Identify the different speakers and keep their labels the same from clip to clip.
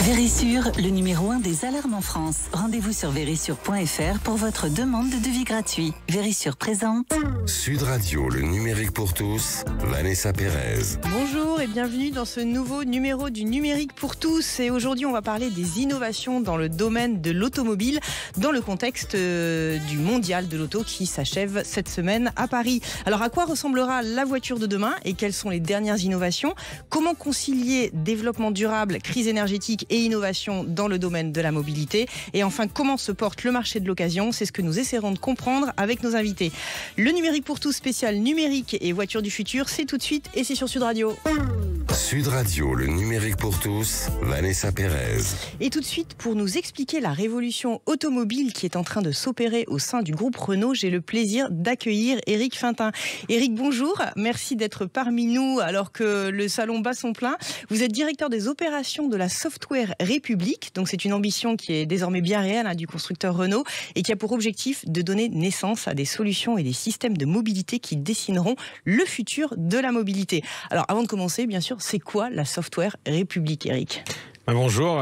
Speaker 1: Vérissure, le numéro 1 des alarmes en France. Rendez-vous sur vérissure.fr pour votre demande de devis gratuit. Vérissure présente.
Speaker 2: Sud Radio, le numérique pour tous, Vanessa Pérez.
Speaker 3: Bonjour et bienvenue dans ce nouveau numéro du numérique pour tous. Et aujourd'hui, on va parler des innovations dans le domaine de l'automobile, dans le contexte du mondial de l'auto qui s'achève cette semaine à Paris. Alors, à quoi ressemblera la voiture de demain et quelles sont les dernières innovations? Comment concilier développement durable, crise énergétique et innovation dans le domaine de la mobilité? Et enfin, comment se porte le marché de l'occasion? C'est ce que nous essaierons de comprendre avec nos invités. Le numérique pour tous spécial numérique et voiture du futur, c'est tout de suite et c'est sur Sud Radio.
Speaker 2: Sud Radio, le numérique pour tous, Vanessa Pérez.
Speaker 3: Et tout de suite, pour nous expliquer la révolution automobile qui est en train de s'opérer au sein du groupe Renault, j'ai le plaisir d'accueillir Éric Fintin. Éric, bonjour, merci d'être parmi nous alors que le salon bat son plein. Vous êtes directeur des opérations de la Software République, donc c'est une ambition qui est désormais bien réelle du constructeur Renault et qui a pour objectif de donner naissance à des solutions et des systèmes de mobilité qui dessineront le futur de la mobilité. Alors avant de commencer, bien sûr, c'est quoi la Software République, Éric ?
Speaker 4: Bonjour,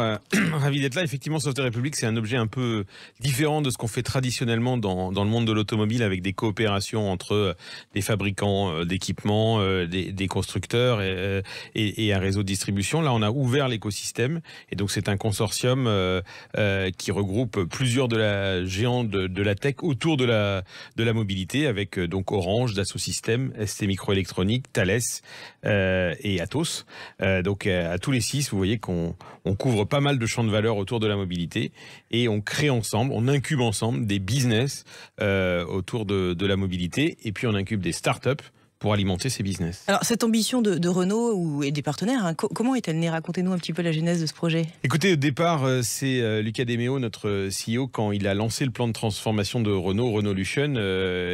Speaker 4: ravi d'être là. Effectivement, Software République, c'est un objet un peu différent de ce qu'on fait traditionnellement dans le monde de l'automobile, avec des coopérations entre des fabricants d'équipements, des constructeurs et un réseau de distribution. Là, on a ouvert l'écosystème et donc c'est un consortium qui regroupe plusieurs géants de la tech autour de la mobilité, avec donc Orange, Dassault Systèmes, ST Microélectronique, Thales et Atos. Donc à tous les 6, vous voyez qu'on couvre pas mal de champs de valeur autour de la mobilité et on crée ensemble, on incube ensemble des business autour de la mobilité et puis on incube des startups pour alimenter ces business.
Speaker 3: Alors cette ambition de Renault et des partenaires, comment est-elle née? Racontez-nous un petit peu la genèse de ce projet.
Speaker 4: Écoutez, au départ, c'est Luca De Meo, notre CEO, quand il a lancé le plan de transformation de Renaulution,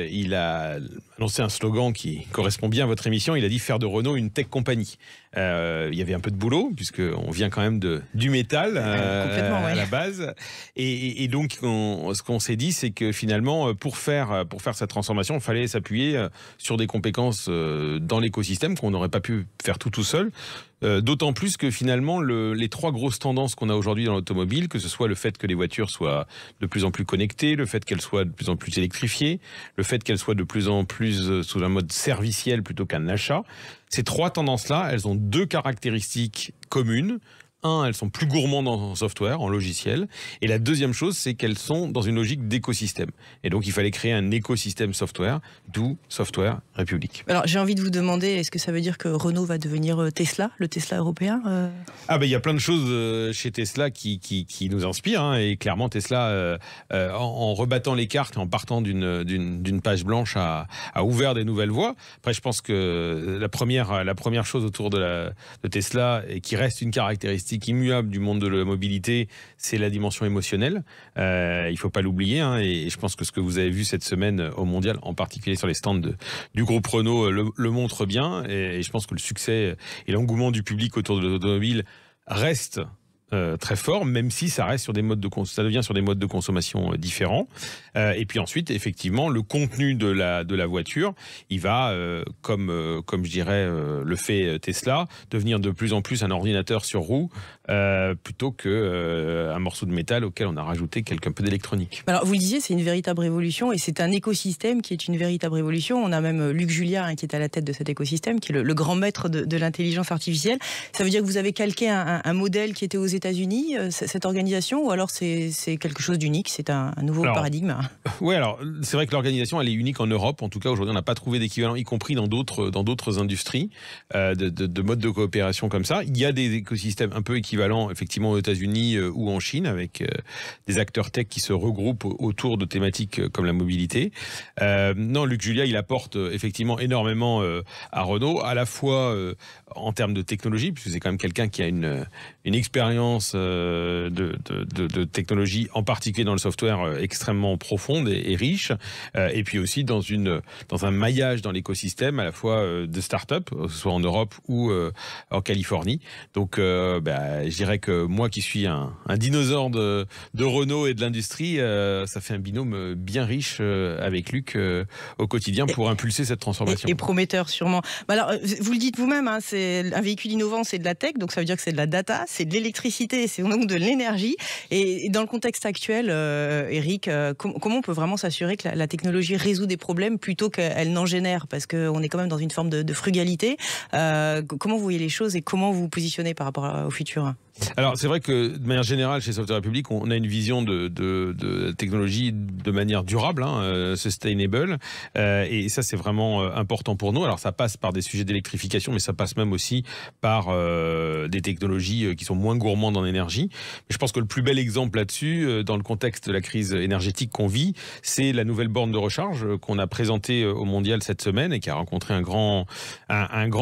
Speaker 4: il a lancé un slogan qui correspond bien à votre émission. Il a dit faire de Renault une tech compagnie. Il y avait un peu de boulot, puisqu'on vient quand même du métal à la base. Et donc, ce qu'on s'est dit, c'est que finalement, pour faire cette transformation, il fallait s'appuyer sur des compétences dans l'écosystème qu'on n'aurait pas pu faire tout seul. D'autant plus que finalement, les trois grosses tendances qu'on a aujourd'hui dans l'automobile, que ce soit le fait que les voitures soient de plus en plus connectées, le fait qu'elles soient de plus en plus électrifiées, le fait qu'elles soient de plus en plus sous un mode serviciel plutôt qu'un achat, ces trois tendances-là, elles ont deux caractéristiques communes. Un, elles sont plus gourmandes en software, en logiciel. Et la deuxième chose, c'est qu'elles sont dans une logique d'écosystème. Et donc, il fallait créer un écosystème software, d'où Software République.
Speaker 3: Alors, j'ai envie de vous demander, est-ce que ça veut dire que Renault va devenir Tesla, le Tesla européen
Speaker 4: il y a plein de choses chez Tesla qui nous inspirent. Et clairement, Tesla, en rebattant les cartes et en partant d'une page blanche, a ouvert des nouvelles voies. Après, je pense que la première chose autour de Tesla, et qui reste une caractéristique immuable du monde de la mobilité, c'est la dimension émotionnelle. Il ne faut pas l'oublier. Et je pense que ce que vous avez vu cette semaine au Mondial, en particulier sur les stands du groupe Renault, le montre bien. Et je pense que le succès et l'engouement du public autour de l'automobile reste très fort, même si ça reste ça devient sur des modes de consommation différents. Et puis ensuite, effectivement, le contenu de la voiture, il va, comme je dirais le fait Tesla, devenir de plus en plus un ordinateur sur roue plutôt qu'un morceau de métal auquel on a rajouté un peu d'électronique.
Speaker 3: Alors, vous le disiez, c'est une véritable révolution et c'est un écosystème qui est une véritable révolution. On a même Luc Julia qui est à la tête de cet écosystème, qui est le grand maître de l'intelligence artificielle. Ça veut dire que vous avez calqué un modèle qui était aux États-Unis, cette organisation, ou alors c'est quelque chose d'unique, c'est un nouveau paradigme?
Speaker 4: Oui, alors c'est vrai que l'organisation, elle est unique en Europe. En tout cas, aujourd'hui, on n'a pas trouvé d'équivalent, y compris dans d'autres industries, de modes de coopération comme ça. Il y a des écosystèmes un peu équivalents, effectivement, aux États-Unis ou en Chine, avec des acteurs tech qui se regroupent autour de thématiques comme la mobilité. Non, Luc Julia, il apporte effectivement énormément à Renault, à la fois en termes de technologie, puisque c'est quand même quelqu'un qui a une expérience de technologie, en particulier dans le software, extrêmement profonde et riche, et puis aussi dans un maillage dans l'écosystème, à la fois de start-up, soit en Europe ou en Californie. Donc, je dirais que moi qui suis un dinosaure de Renault et de l'industrie, ça fait un binôme bien riche avec Luc au quotidien pour impulser cette transformation.
Speaker 3: Et prometteur sûrement. Alors, vous le dites vous-même, c'est un véhicule innovant, c'est de la tech, donc ça veut dire que c'est de la data, c'est de l'électricité. l'électricité, c'est donc de l'énergie. Et dans le contexte actuel, Eric, comment on peut vraiment s'assurer que la technologie résout des problèmes plutôt qu'elle n'en génère? Parce qu'on est quand même dans une forme de frugalité. Comment vous voyez les choses et comment vous vous positionnez par rapport au futur?
Speaker 4: Alors c'est vrai que de manière générale chez Software République, on a une vision de technologie de manière durable, sustainable, et ça c'est vraiment important pour nous. Alors ça passe par des sujets d'électrification, mais ça passe même aussi par des technologies qui sont moins gourmandes en énergie. Mais je pense que le plus bel exemple là-dessus, dans le contexte de la crise énergétique qu'on vit, c'est la nouvelle borne de recharge qu'on a présentée au Mondial cette semaine et qui a rencontré un grand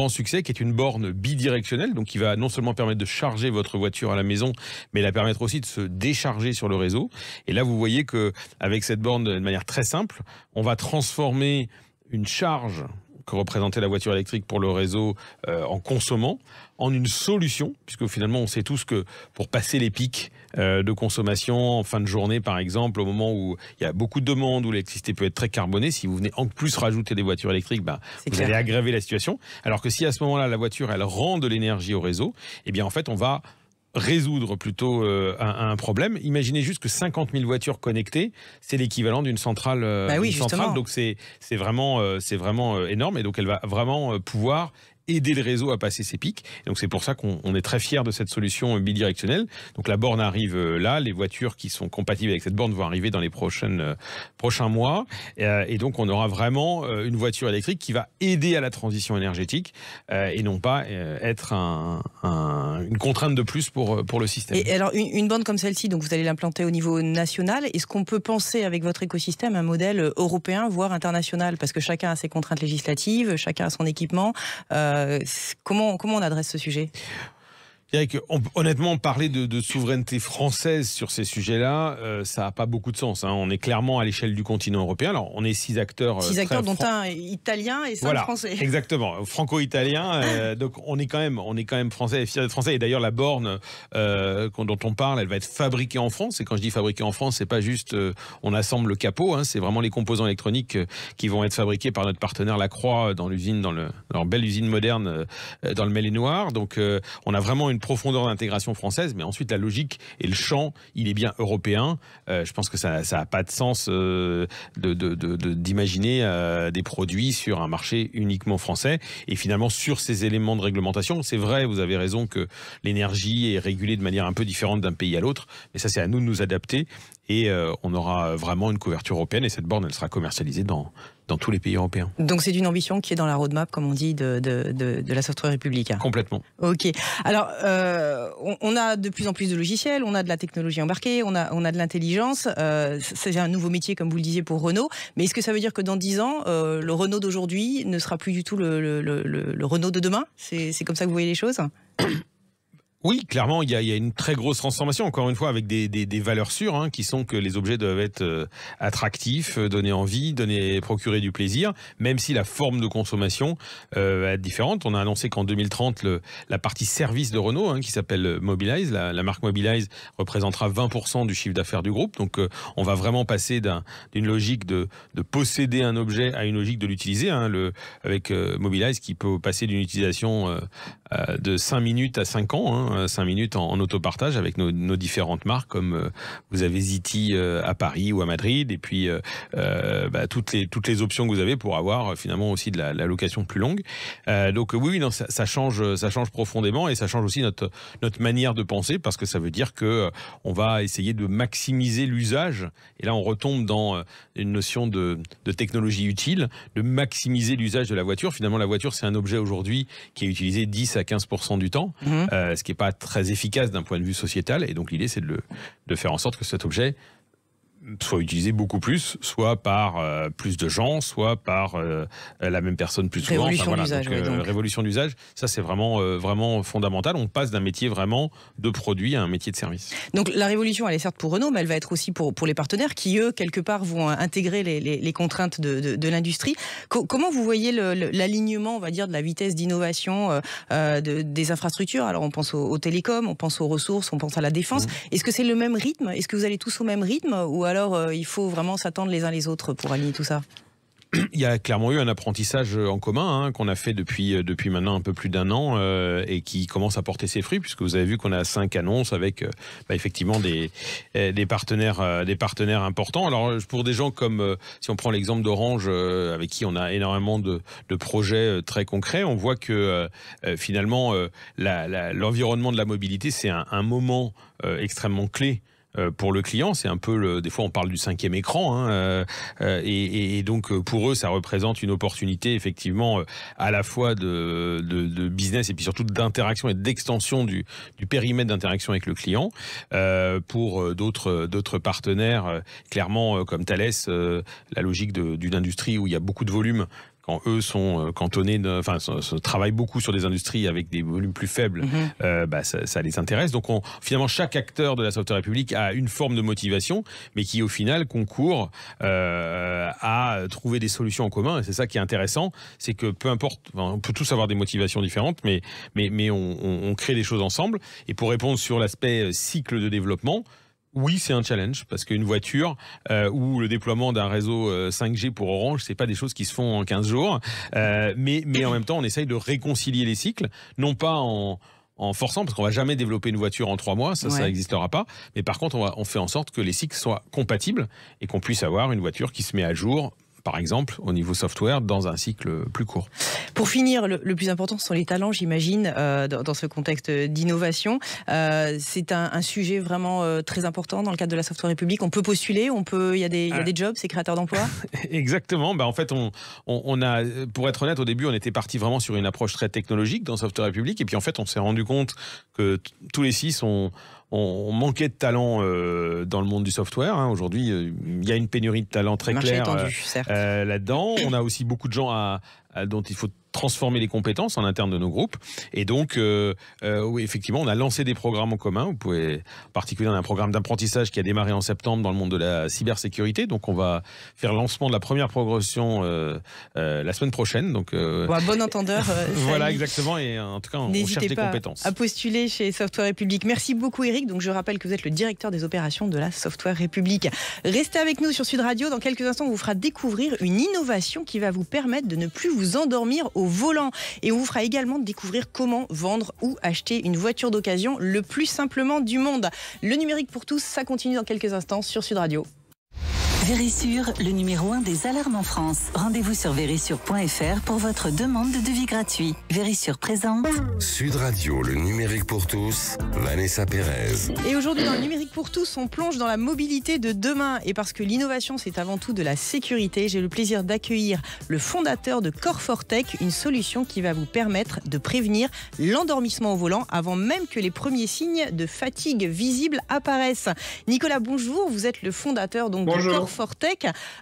Speaker 4: succès, qui est une borne bidirectionnelle, donc qui va non seulement permettre de charger votre voiture à la maison, mais la permettre aussi de se décharger sur le réseau. Et là, vous voyez que avec cette borne, de manière très simple, on va transformer une charge que représentait la voiture électrique pour le réseau en consommant, en une solution, puisque finalement on sait tous que pour passer les pics de consommation en fin de journée par exemple, au moment où il y a beaucoup de demandes, où l'électricité peut être très carbonée, si vous venez en plus rajouter des voitures électriques, vous allez aggraver la situation. Alors que si à ce moment-là la voiture elle rend de l'énergie au réseau, eh bien en fait on va résoudre plutôt un problème. Imaginez juste que 50 000 voitures connectées, c'est l'équivalent d'une centrale. Donc c'est vraiment énorme, et donc elle va vraiment pouvoir aider le réseau à passer ses pics. Et donc c'est pour ça qu'on est très fiers de cette solution bidirectionnelle. Donc la borne arrive là, les voitures qui sont compatibles avec cette borne vont arriver dans les prochains mois. Et donc on aura vraiment une voiture électrique qui va aider à la transition énergétique et non pas être une contrainte de plus pour le système.
Speaker 3: Et alors une borne comme celle-ci, donc vous allez l'implanter au niveau national. Est-ce qu'on peut penser avec votre écosystème un modèle européen, voire international? Parce que chacun a ses contraintes législatives, chacun a son équipement. Comment on adresse ce sujet?
Speaker 4: Honnêtement, parler de souveraineté française sur ces sujets-là, ça n'a pas beaucoup de sens. On est clairement à l'échelle du continent européen. Alors, on est 6 acteurs.
Speaker 3: 6 acteurs, dont un italien et 5 français.
Speaker 4: Exactement, franco-italien. Donc, on est quand même français et fiers d'être français. Et d'ailleurs, la borne dont on parle, elle va être fabriquée en France. Et quand je dis fabriquée en France, c'est pas juste on assemble le capot. C'est vraiment les composants électroniques qui vont être fabriqués par notre partenaire Lacroix dans leur belle usine moderne dans le Maine-et-Loire. Donc, on a vraiment une profondeur d'intégration française, mais ensuite la logique et le champ, il est bien européen. Je pense que ça n'a pas de sens d'imaginer des produits sur un marché uniquement français. Et finalement, sur ces éléments de réglementation, c'est vrai, vous avez raison que l'énergie est régulée de manière un peu différente d'un pays à l'autre, mais ça c'est à nous de nous adapter. Et on aura vraiment une couverture européenne, et cette borne, elle sera commercialisée dans tous les pays européens.
Speaker 3: Donc c'est une ambition qui est dans la roadmap, comme on dit, de la Software République.
Speaker 4: Complètement.
Speaker 3: Ok. Alors, on a de plus en plus de logiciels, on a de la technologie embarquée, on a de l'intelligence. C'est un nouveau métier, comme vous le disiez, pour Renault. Mais est-ce que ça veut dire que dans 10 ans, le Renault d'aujourd'hui ne sera plus du tout le Renault de demain? C'est comme ça que vous voyez les choses?
Speaker 4: Oui, clairement, il y a une très grosse transformation, encore une fois, avec des valeurs sûres, qui sont que les objets doivent être attractifs, donner envie, procurer du plaisir, même si la forme de consommation va être différente. On a annoncé qu'en 2030, la partie service de Renault, qui s'appelle Mobilize, la marque Mobilize, représentera 20% du chiffre d'affaires du groupe. Donc, on va vraiment passer d'une logique de posséder un objet à une logique de l'utiliser, avec Mobilize qui peut passer d'une utilisation de 5 minutes à 5 ans, 5 minutes en autopartage avec nos différentes marques, comme vous avez Zity à Paris ou à Madrid, et puis toutes les options que vous avez pour avoir finalement aussi de la location plus longue. Donc oui, non, ça change profondément, et ça change aussi notre manière de penser, parce que ça veut dire que on va essayer de maximiser l'usage, et là on retombe dans une notion de technologie utile, de maximiser l'usage de la voiture. Finalement, la voiture, c'est un objet aujourd'hui qui est utilisé 10 à 15% du temps, ce qui n'est pas très efficace d'un point de vue sociétal, et donc l'idée c'est de faire en sorte que cet objet soit utilisé beaucoup plus, soit par plus de gens, soit par la même personne plus souvent.
Speaker 3: Révolution d'usage.
Speaker 4: Révolution d'usage, ça c'est vraiment fondamental. On passe d'un métier vraiment de produit à un métier de service.
Speaker 3: Donc la révolution, elle est certes pour Renault, mais elle va être aussi pour les partenaires qui, eux, quelque part, vont intégrer les contraintes de l'industrie. Comment vous voyez l'alignement, on va dire, de la vitesse d'innovation des infrastructures? Alors on pense aux télécoms, on pense aux ressources, on pense à la défense. Est-ce que c'est le même rythme? Est-ce que vous allez tous au même rythme, ou alors il faut vraiment s'attendre les uns les autres pour aligner tout ça?
Speaker 4: Il y a clairement eu un apprentissage en commun qu'on a fait depuis maintenant un peu plus d'un an et qui commence à porter ses fruits, puisque vous avez vu qu'on a 5 annonces avec effectivement des partenaires importants. Alors pour des gens comme, si on prend l'exemple d'Orange, avec qui on a énormément de projets très concrets, on voit que finalement l'environnement de la mobilité, c'est un moment extrêmement clé pour le client. C'est un peu des fois on parle du 5e écran et donc pour eux ça représente une opportunité effectivement à la fois de business et puis surtout d'interaction et d'extension du périmètre d'interaction avec le client. Pour d'autres partenaires, clairement comme Thales, la logique d'une industrie où il y a beaucoup de volume, quand eux sont cantonnés, travaillent beaucoup sur des industries avec des volumes plus faibles, ça les intéresse. Donc finalement, chaque acteur de la Software République a une forme de motivation, mais qui au final concourt à trouver des solutions en commun. Et c'est ça qui est intéressant, c'est que peu importe, on peut tous avoir des motivations différentes, mais on crée des choses ensemble. Et pour répondre sur l'aspect cycle de développement, oui, c'est un challenge, parce qu'une voiture ou le déploiement d'un réseau 5G pour Orange, c'est pas des choses qui se font en 15 jours. Mais en même temps, on essaye de réconcilier les cycles, non pas en forçant, parce qu'on va jamais développer une voiture en 3 mois, ça n'existera pas. Mais par contre, on fait en sorte que les cycles soient compatibles et qu'on puisse avoir une voiture qui se met à jour, par exemple, au niveau software, dans un cycle plus court.
Speaker 3: Pour finir, le plus important, ce sont les talents, j'imagine, dans ce contexte d'innovation. C'est un sujet vraiment très important dans le cadre de la Software République. On peut postuler, il y a des jobs, c'est créateur d'emplois.
Speaker 4: Exactement. En fait, on a, pour être honnête, au début, on était parti vraiment sur une approche très technologique dans Software République. Et puis, en fait, on s'est rendu compte que tous les 6 on manquait de talent dans le monde du software. Aujourd'hui, il y a une pénurie de talent très claire là-dedans. On a aussi beaucoup de gens dont il faut transformer les compétences en interne de nos groupes. Et donc, oui, effectivement, on a lancé des programmes en commun. Vous pouvez, en particulier, on a un programme d'apprentissage qui a démarré en septembre dans le monde de la cybersécurité. Donc, on va faire le lancement de la première progression la semaine prochaine. Donc,
Speaker 3: bon entendeur.
Speaker 4: Voilà, exactement. Et en tout cas, on cherche des compétences.
Speaker 3: À postuler chez Software République. Merci beaucoup, Eric. Donc, je rappelle que vous êtes le directeur des opérations de la Software République. Restez avec nous sur Sud Radio. Dans quelques instants, on vous fera découvrir une innovation qui va vous permettre de ne plus vous endormir au volant. Et on vous fera également découvrir comment vendre ou acheter une voiture d'occasion le plus simplement du monde. Le numérique pour tous, ça continue dans quelques instants sur Sud Radio.
Speaker 1: Vérissure, le numéro 1 des alarmes en France. Rendez-vous sur vérissure.fr pour votre demande de devis gratuit. Vérissure présente.
Speaker 2: Sud Radio, le numérique pour tous, Vanessa Pérez.
Speaker 3: Et aujourd'hui, dans le numérique pour tous, on plonge dans la mobilité de demain. Et parce que l'innovation, c'est avant tout de la sécurité, j'ai le plaisir d'accueillir le fondateur de Core4Tech, une solution qui va vous permettre de prévenir l'endormissement au volant avant même que les premiers signes de fatigue visibles apparaissent. Nicolas, bonjour. Vous êtes le fondateur donc, de Core4Tech.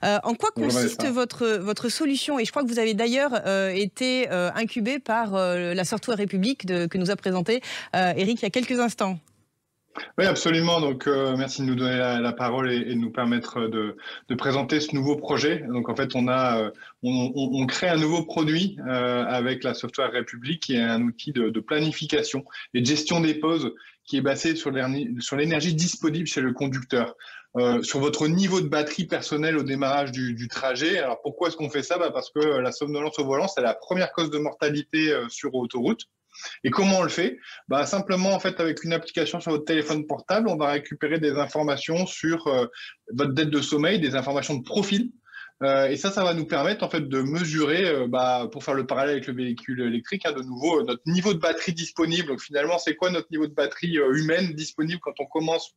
Speaker 3: En quoi consiste votre solution? Et je crois que vous avez d'ailleurs été incubé par la Software République que nous a présenté Eric il y a quelques instants.
Speaker 5: Oui, absolument. Donc, merci de nous donner la parole et de nous permettre de présenter ce nouveau projet. Donc, en fait, on crée un nouveau produit avec la Software République, qui est un outil de planification et de gestion des pauses qui est basé sur l'énergie disponible chez le conducteur. Sur votre niveau de batterie personnelle au démarrage du trajet. Alors pourquoi est-ce qu'on fait ça? Parce que la somnolence au volant, c'est la première cause de mortalité sur autoroute. Et comment on le fait? Simplement, en fait, avec une application sur votre téléphone portable, on va récupérer des informations sur votre dette de sommeil, des informations de profil. Et ça va nous permettre en fait de mesurer, pour faire le parallèle avec le véhicule électrique, de nouveau notre niveau de batterie disponible. Donc finalement, c'est quoi notre niveau de batterie humaine disponible quand on commence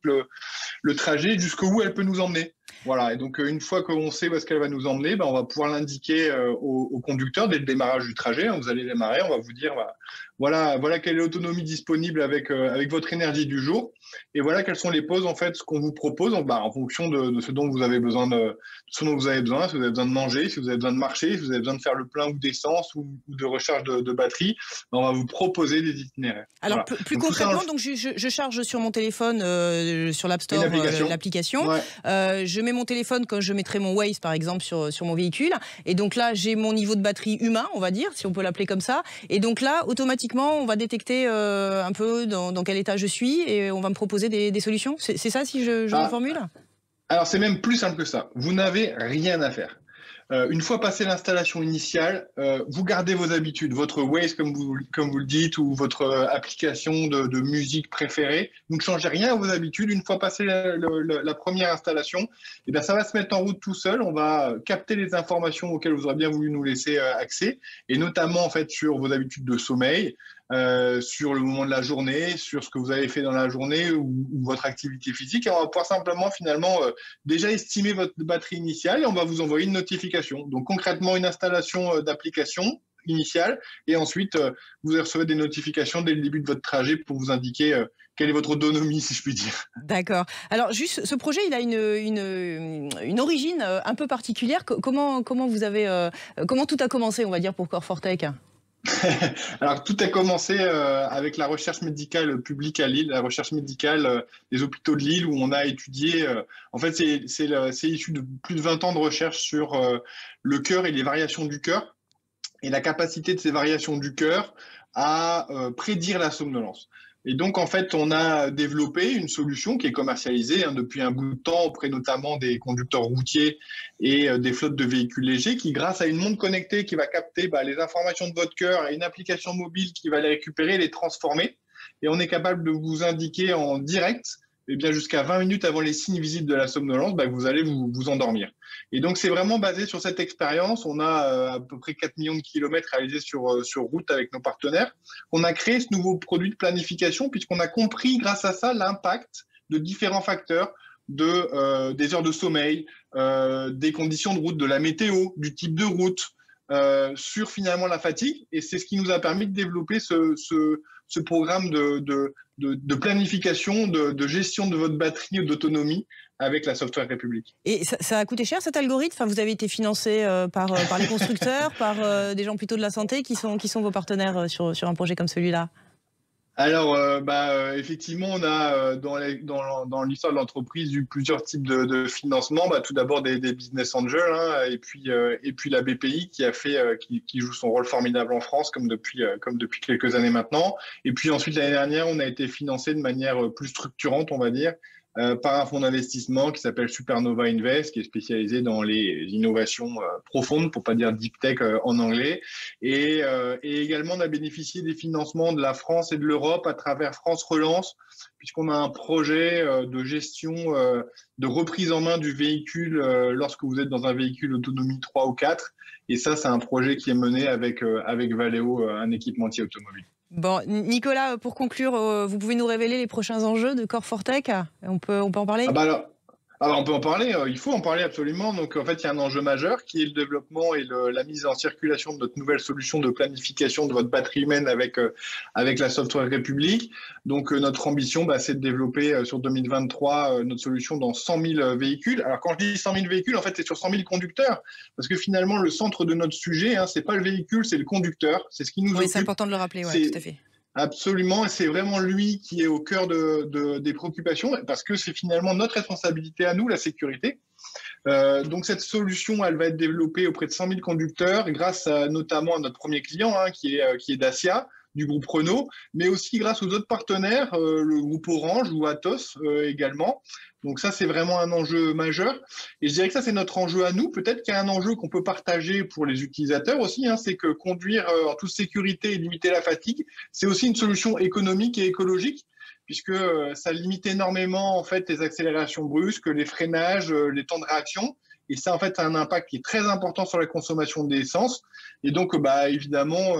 Speaker 5: le trajet, jusqu'où elle peut nous emmener. Voilà. Et donc une fois qu'on sait où est-ce qu'elle va nous emmener, on va pouvoir l'indiquer au conducteur dès le démarrage du trajet. Vous allez démarrer, on va vous dire voilà quelle est l'autonomie disponible avec votre énergie du jour, et voilà quelles sont les pauses en fait, ce qu'on vous propose en fonction de ce dont vous avez besoin si vous avez besoin de manger, si vous avez besoin de marcher, si vous avez besoin de faire le plein ou d'essence ou de recharge de batterie, on va vous proposer des itinéraires.
Speaker 3: Alors plus concrètement, donc je charge sur mon téléphone, sur l'App Store, l'application. Ouais. Je mets mon téléphone quand je mettrai mon Waze par exemple sur mon véhicule, et donc là j'ai mon niveau de batterie humain, on va dire, si on peut l'appeler comme ça, et donc là automatiquement on va détecter un peu dans quel état je suis et on va me proposer des solutions. C'est ça si je reformule?
Speaker 5: Alors c'est même plus simple que ça. Vous n'avez rien à faire. Une fois passé l'installation initiale, vous gardez vos habitudes, votre Waze comme vous le dites, ou votre application de musique préférée. Vous ne changez rien à vos habitudes. Une fois passé la première installation, eh bien, ça va se mettre en route tout seul. On va capter les informations auxquelles vous aurez bien voulu nous laisser accès, et notamment en fait sur vos habitudes de sommeil, sur le moment de la journée, sur ce que vous avez fait dans la journée ou votre activité physique. Et on va pouvoir simplement finalement déjà estimer votre batterie initiale et on va vous envoyer une notification. Donc concrètement, une installation d'application initiale et ensuite vous recevez des notifications dès le début de votre trajet pour vous indiquer quelle est votre autonomie, si je puis dire.
Speaker 3: D'accord. Alors juste, ce projet, il a une origine un peu particulière. Comment tout a commencé, on va dire, pour Core4Tech?
Speaker 5: Alors, tout a commencé avec la recherche médicale publique à Lille, la recherche médicale des hôpitaux de Lille, où on a étudié, en fait, c'est issu de plus de 20 ans de recherche sur le cœur et les variations du cœur, et la capacité de ces variations du cœur à prédire la somnolence. Et donc, en fait, on a développé une solution qui est commercialisée depuis un bout de temps auprès notamment des conducteurs routiers et des flottes de véhicules légers qui, grâce à une montre connectée qui va capter les informations de votre cœur et une application mobile qui va les récupérer et les transformer. Et on est capable de vous indiquer en direct, bien jusqu'à 20 minutes avant les signes visibles de la somnolence, que vous allez vous endormir. Et donc, c'est vraiment basé sur cette expérience. On a à peu près 4 millions de kilomètres réalisés sur route avec nos partenaires. On a créé ce nouveau produit de planification puisqu'on a compris, grâce à ça, l'impact de différents facteurs, des heures de sommeil, des conditions de route, de la météo, du type de route, sur finalement la fatigue. Et c'est ce qui nous a permis de développer ce programme de planification, de gestion de votre batterie ou d'autonomie avec la Software République.
Speaker 3: Et ça a coûté cher cet algorithme? Enfin, vous avez été financé par les constructeurs, par des gens plutôt de la santé qui sont vos partenaires sur un projet comme celui-là?
Speaker 5: Alors, effectivement, on a dans l'histoire de l'entreprise eu plusieurs types de financement. Tout d'abord des business angels, et puis la BPI qui joue son rôle formidable en France comme depuis quelques années maintenant. Et puis ensuite l'année dernière, on a été financé de manière plus structurante, on va dire, par un fonds d'investissement qui s'appelle Supernova Invest, qui est spécialisé dans les innovations profondes, pour pas dire deep tech en anglais. Et également, on a bénéficié des financements de la France et de l'Europe à travers France Relance, puisqu'on a un projet de gestion, de reprise en main du véhicule lorsque vous êtes dans un véhicule autonomie 3 ou 4. Et ça, c'est un projet qui est mené avec Valeo, un équipementier automobile.
Speaker 3: Bon, Nicolas, pour conclure, vous pouvez nous révéler les prochains enjeux de Core4Tech? On peut en parler?
Speaker 5: Alors on peut en parler, il faut en parler absolument. Donc en fait, il y a un enjeu majeur qui est le développement et la mise en circulation de notre nouvelle solution de planification de votre batterie humaine avec la Software République. Donc notre ambition, c'est de développer sur 2023 notre solution dans 100 000 véhicules. Alors quand je dis 100 000 véhicules, en fait, c'est sur 100 000 conducteurs. Parce que finalement, le centre de notre sujet, c'est pas le véhicule, c'est le conducteur. C'est ce qui nous occupe.
Speaker 3: Oui, c'est important de le rappeler, ouais, tout à fait.
Speaker 5: Absolument, et c'est vraiment lui qui est au cœur des préoccupations, parce que c'est finalement notre responsabilité à nous, la sécurité. Donc cette solution, elle va être développée auprès de 100 000 conducteurs, grâce notamment à notre premier client, qui est Dacia, du groupe Renault, mais aussi grâce aux autres partenaires, le groupe Orange ou Atos également. Donc ça, c'est vraiment un enjeu majeur. Et je dirais que ça, c'est notre enjeu à nous. Peut-être qu'il y a un enjeu qu'on peut partager pour les utilisateurs aussi, c'est que conduire en toute sécurité et limiter la fatigue, c'est aussi une solution économique et écologique, puisque ça limite énormément en fait les accélérations brusques, les freinages, les temps de réaction. Et ça, en fait, a un impact qui est très important sur la consommation d'essence. Et donc, évidemment,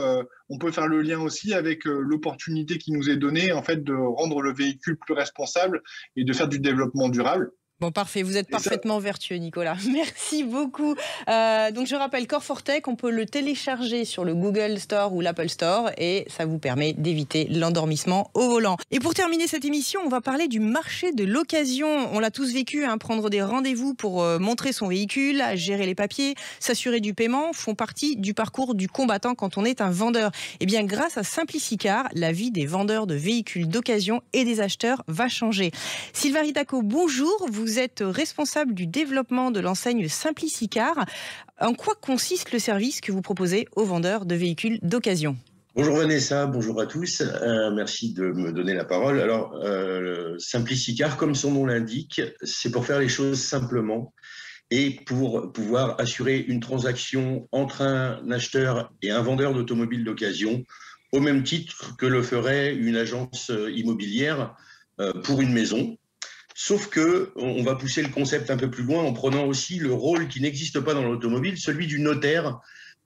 Speaker 5: on peut faire le lien aussi avec l'opportunité qui nous est donnée, en fait, de rendre le véhicule plus responsable et de faire du développement durable.
Speaker 3: Bon, parfait. Vous êtes parfaitement vertueux, Nicolas. Merci beaucoup. Donc, je rappelle, Core4Tech, on peut le télécharger sur le Google Store ou l'Apple Store et ça vous permet d'éviter l'endormissement au volant. Et pour terminer cette émission, on va parler du marché de l'occasion. On l'a tous vécu, prendre des rendez-vous pour montrer son véhicule, gérer les papiers, s'assurer du paiement, font partie du parcours du combattant quand on est un vendeur. Eh bien, grâce à Simplicicar, la vie des vendeurs de véhicules d'occasion et des acheteurs va changer. Sylvain Ritaco, bonjour. Vous êtes responsable du développement de l'enseigne Simplicicar. En quoi consiste le service que vous proposez aux vendeurs de véhicules d'occasion?
Speaker 6: Bonjour Vanessa, bonjour à tous. Merci de me donner la parole. Alors, Simplicicar, comme son nom l'indique, c'est pour faire les choses simplement et pour pouvoir assurer une transaction entre un acheteur et un vendeur d'automobile d'occasion au même titre que le ferait une agence immobilière pour une maison. Sauf qu'on va pousser le concept un peu plus loin en prenant aussi le rôle qui n'existe pas dans l'automobile, celui du notaire,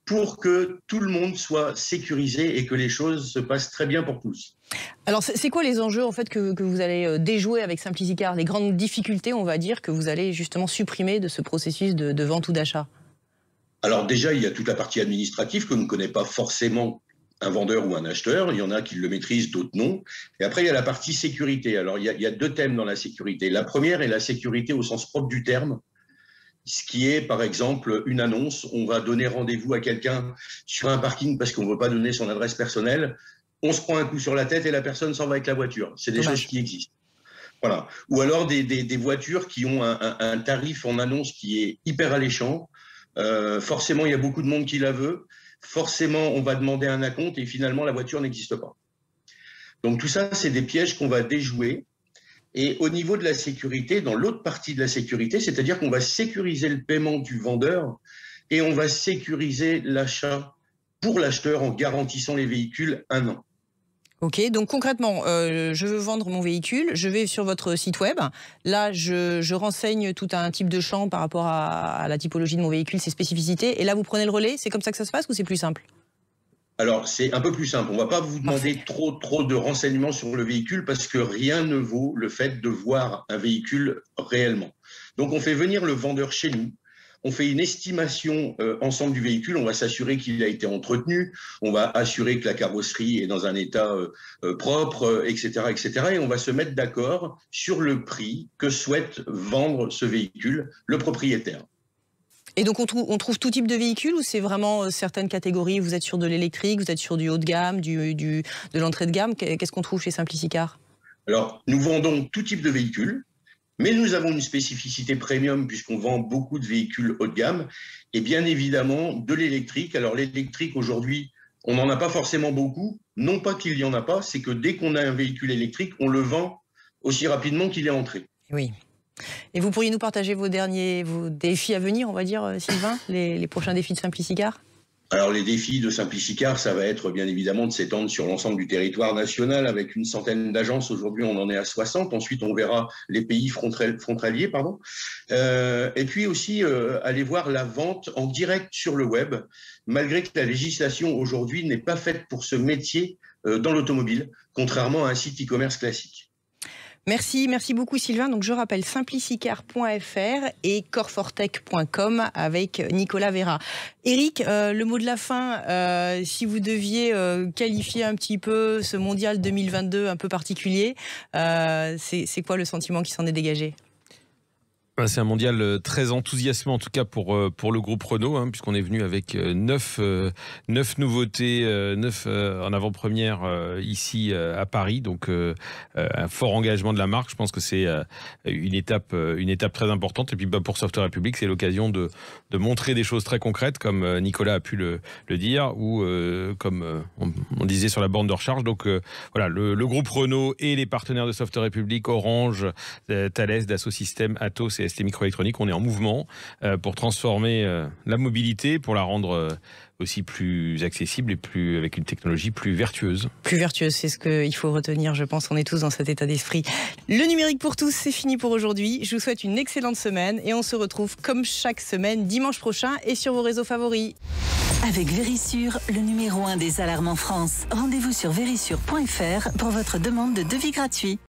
Speaker 6: pour que tout le monde soit sécurisé et que les choses se passent très bien pour tous.
Speaker 3: Alors, c'est quoi les enjeux en fait que vous allez déjouer avec SimpliciCar? Les grandes difficultés, on va dire, que vous allez justement supprimer de ce processus de vente ou d'achat? Alors
Speaker 6: déjà, il y a toute la partie administrative que ne connaît pas forcément un vendeur ou un acheteur. Il y en a qui le maîtrisent, d'autres non. Et après, il y a la partie sécurité. Alors, il y a deux thèmes dans la sécurité. La première est la sécurité au sens propre du terme, ce qui est, par exemple, une annonce. On va donner rendez-vous à quelqu'un sur un parking parce qu'on ne veut pas donner son adresse personnelle. On se prend un coup sur la tête et la personne s'en va avec la voiture. C'est des choses qui existent. Voilà. Ou alors des voitures qui ont un tarif en annonce qui est hyper alléchant. Forcément, il y a beaucoup de monde qui la veut. Forcément, on va demander un acompte et finalement, la voiture n'existe pas. Donc tout ça, c'est des pièges qu'on va déjouer. Et au niveau de la sécurité, dans l'autre partie de la sécurité, c'est-à-dire qu'on va sécuriser le paiement du vendeur et on va sécuriser l'achat pour l'acheteur en garantissant les véhicules 1 an. Ok, donc concrètement, je veux vendre mon véhicule, je vais sur votre site web. Là, je renseigne tout un type de champ par rapport à la typologie de mon véhicule, ses spécificités. Et là, vous prenez le relais. C'est comme ça que ça se passe ou c'est plus simple? Alors, c'est un peu plus simple. On ne va pas vous demander trop de renseignements sur le véhicule parce que rien ne vaut le fait de voir un véhicule réellement. Donc, on fait venir le vendeur chez nous. On fait une estimation ensemble du véhicule, on va s'assurer qu'il a été entretenu, on va assurer que la carrosserie est dans un état propre, etc., etc. Et on va se mettre d'accord sur le prix que souhaite vendre ce véhicule le propriétaire. Et donc on trouve tout type de véhicule ou c'est vraiment certaines catégories? Vous êtes sur de l'électrique, vous êtes sur du haut de gamme, de l'entrée de gamme? Qu'est-ce qu'on trouve chez SimpliciCar? Alors, nous vendons tout type de véhicules. Mais nous avons une spécificité premium puisqu'on vend beaucoup de véhicules haut de gamme et bien évidemment de l'électrique. Alors l'électrique aujourd'hui, on n'en a pas forcément beaucoup. Non pas qu'il n'y en a pas, c'est que dès qu'on a un véhicule électrique, on le vend aussi rapidement qu'il est entré. Oui. Et vous pourriez nous partager vos défis à venir, on va dire, Sylvain, les prochains défis de SimpliciCar? Alors les défis de SimpliciCar, ça va être bien évidemment de s'étendre sur l'ensemble du territoire national avec une centaine d'agences. Aujourd'hui, on en est à 60. Ensuite, on verra les pays frontaliers. Et puis aussi aller voir la vente en direct sur le web, malgré que la législation aujourd'hui n'est pas faite pour ce métier dans l'automobile, contrairement à un site e-commerce classique. Merci beaucoup Sylvain. Donc je rappelle simplicicar.fr et corfortech.com avec Nicolas Vera. Eric, le mot de la fin, si vous deviez qualifier un petit peu ce mondial 2022 un peu particulier, c'est quoi le sentiment qui s'en est dégagé ?
Speaker 4: C'est un mondial très enthousiasmant, en tout cas pour le groupe Renault, puisqu'on est venu avec 9 nouveautés, 9 en avant-première ici à Paris. Donc un fort engagement de la marque. Je pense que c'est une étape très importante. Et puis pour Software République, c'est l'occasion de montrer des choses très concrètes, comme Nicolas a pu le dire, ou comme on disait sur la borne de recharge. Donc voilà, le groupe Renault et les partenaires de Software République, Orange, Thales, Dassault Systèmes, Atos et ST Microélectronique, on est en mouvement pour transformer la mobilité, pour la rendre aussi plus accessible et avec une technologie plus vertueuse. Plus vertueuse, c'est ce qu'il faut retenir, je pense. On est tous dans cet état d'esprit. Le numérique pour tous, c'est fini pour aujourd'hui. Je vous souhaite une excellente semaine et on se retrouve comme chaque semaine dimanche prochain et sur vos réseaux favoris.
Speaker 1: Avec Vérissure, le numéro 1 des alarmes en France. Rendez-vous sur vérissure.fr pour votre demande de devis gratuit.